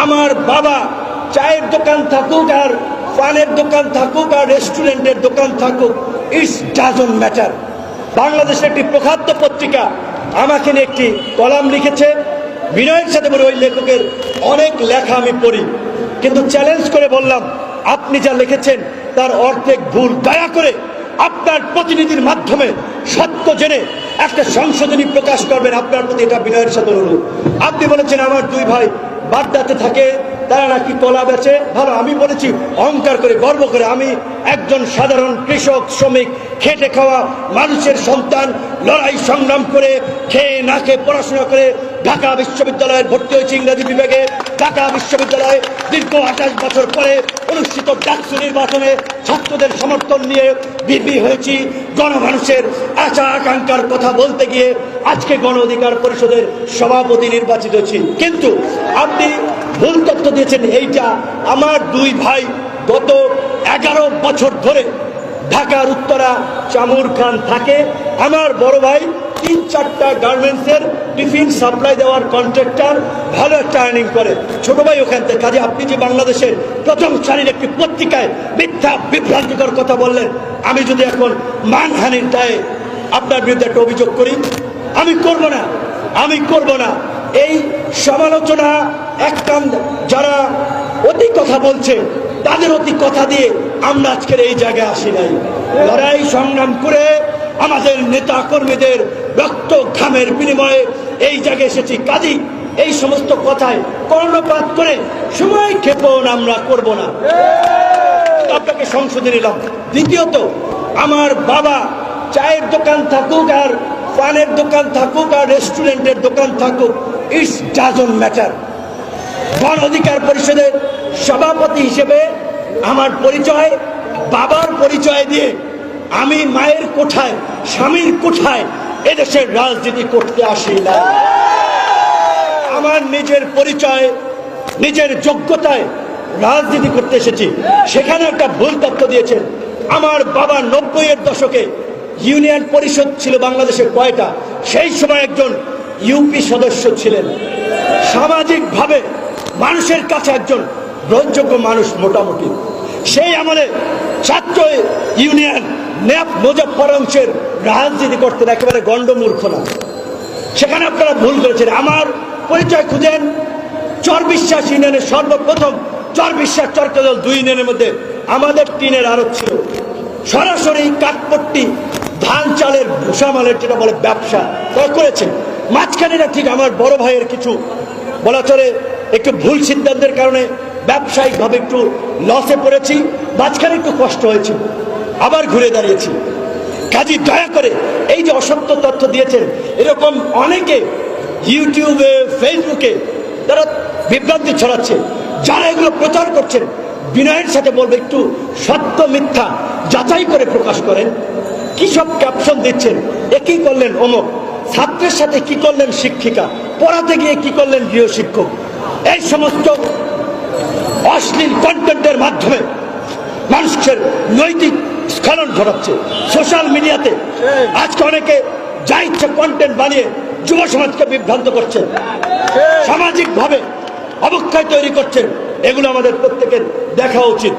আমার বাবা চায়ের দোকান থাকুক আর পানের দোকান থাকুক আর রেস্টুরেন্টের দোকান থাকুক, ইটস ডাজন্ট ম্যাটার। বাংলাদেশের একটি প্রখ্যাত পত্রিকা আমাকে নিয়ে একটি কলাম লিখেছে। বিনয়ের সাথে বলে ওই লেখকের অনেক লেখা আমি পড়ি, কিন্তু চ্যালেঞ্জ করে বললাম আপনি যা লিখেছেন তার অর্ধেক ভুল। দয়া করে আপনার প্রতিনিধির মাধ্যমে সত্য জেনে একটা সংশোধনী প্রকাশ করবেন। আপনার প্রতি এটা বিনয়ের সাথে অনুরোধ। আপনি বলেছেন আমার দুই ভাই বাগদাতে থাকে, তারা নাকি কলা বেচে। ভালো, আমি বলেছি অহংকার করে গর্ব করে আমি একজন সাধারণ কৃষক শ্রমিক খেটে খাওয়া মানুষের সন্তান, লড়াই সংগ্রাম করে খেয়ে না খেয়ে পড়াশোনা করে ঢাকা বিশ্ববিদ্যালয়ে ভর্তি হয়েছি ইংরেজি বিভাগে। ঢাকা বিশ্ববিদ্যালয়ে দীর্ঘ 28 বছর পরে অনুষ্ঠিত ডাকসু নির্বাচনে ছাত্রদের সমর্থন নিয়ে বিজয়ী হয়েছি। গণমানুষের আশা আকাঙ্ক্ষার কথা বলতে গিয়ে আজকে গণ অধিকার পরিষদের সভাপতি নির্বাচিত হয়েছি। কিন্তু আপনি ভুল তথ্য দিয়েছেন। এইটা আমার দুই ভাই গত 11 বছর ধরে ঢাকার উত্তরা চামুর খান থাকে। আমার বড় ভাই 3-4টা গার্মেন্টসের টিফিন সাপ্লাই দেওয়ার কন্ট্রাক্টর, ভালো একটা আর্নিং করে। ছোট ভাই ওখান থেকে। কাজে আপনি যে বাংলাদেশের প্রথম সারির একটি পত্রিকায় মিথ্যা বিভ্রান্তিকর কথা বললেন, আমি যদি এখন মানহানির দায়ে আপনার বিরুদ্ধে একটা অভিযোগ করি, আমি করব না। এই সমালোচনা একদম যারা অতি কথা বলছে তাদের অতি কথা দিয়ে আমরা আজকের এই জায়গায় আসি নাই। লড়াই সংগ্রাম করে আমাদের নেতা কর্মীদের রক্ত ঘামের বিনিময়ে এই জায়গায় এসেছি। কাজী এই সমস্ত কথায় কর্ণপাত করে সময় ক্ষেপণ আমরা করব না। আপনাকে সংশোধনী নিলাম। দ্বিতীয়ত, আমার বাবা চায়ের দোকান থাকুক আর পানের দোকান থাকুক আর রেস্টুরেন্টের দোকান থাকুক, ইটস ডাজন্ট ম্যাটার। গণ অধিকার পরিষদের সভাপতি হিসেবে আমার পরিচয় বাবার পরিচয় দিয়ে আমি মায়ের কোঠায় স্বামীর কোঠায় এদেশের রাজনীতি করতে আসি না। আমার নিজের পরিচয় নিজের যোগ্যতায় রাজনীতি করতে এসেছি। সেখানে একটা ভুল তথ্য দিয়েছেন। আমার বাবা 90-এর দশকে ইউনিয়ন পরিষদ ছিল বাংলাদেশের কয়টা, সেই সময় একজন ইউপি সদস্য ছিলেন। সামাজিকভাবে মানুষের কাছে একজন গ্রহণযোগ্য মানুষ মোটামুটি। সেই আমলে ছাত্র ইউনিয়ন ন্যাপ মুজফ্ফর অংশের রাজনীতি করতেন, একেবারে গণ্ডমূর্খ না। সেখানে আপনারা ভুল করেছেন। আমার পরিচয় খুঁজেন। চর বিশ্বাস ইউনিয়নের সর্বপ্রথম চর বিশ্বাস চরকাদল 2 ইউনিয়নের মধ্যে আমাদের টিনের আড়ত ছিল। সরাসরি কাঠপট্টি ধান চালের ভূষামালের যেটা বলে ব্যবসা তারা করেছেন। মাঝখানে না ঠিক আমার বড় ভাইয়ের কিছু বলা চলে একটু ভুল সিদ্ধান্তের কারণে ব্যবসায়িকভাবে একটু লসে পড়েছি। মাঝখানে একটু কষ্ট হয়েছে, আবার ঘুরে দাঁড়িয়েছি। কাজী দয়া করে এই যে অসত্য তথ্য দিয়েছেন, এরকম অনেকে ইউটিউবে ফেসবুকে তারা বিভ্রান্তি ছড়াচ্ছে। যারা এগুলো প্রচার করছেন, বিনয়ের সাথে বলবে একটু সত্য মিথ্যা যাচাই করে প্রকাশ করেন। কি সব ক্যাপশন দিচ্ছেন, একই করলেন অমুক, ছাত্রের সাথে কি করলেন শিক্ষিকা, পড়াতে গিয়ে কি করলেন গৃহশিক্ষক। এই সমস্ত অশ্লীল কন্টেন্টের মাধ্যমে মানুষের নৈতিক স্খলন ঘটাচ্ছে সোশ্যাল মিডিয়াতে। আজকে অনেকে যা ইচ্ছে কন্টেন্ট বানিয়ে যুব সমাজকে বিভ্রান্ত করছেন, সামাজিকভাবে অবক্ষয় তৈরি করছেন। এগুলো আমাদের প্রত্যেকের দেখা উচিত।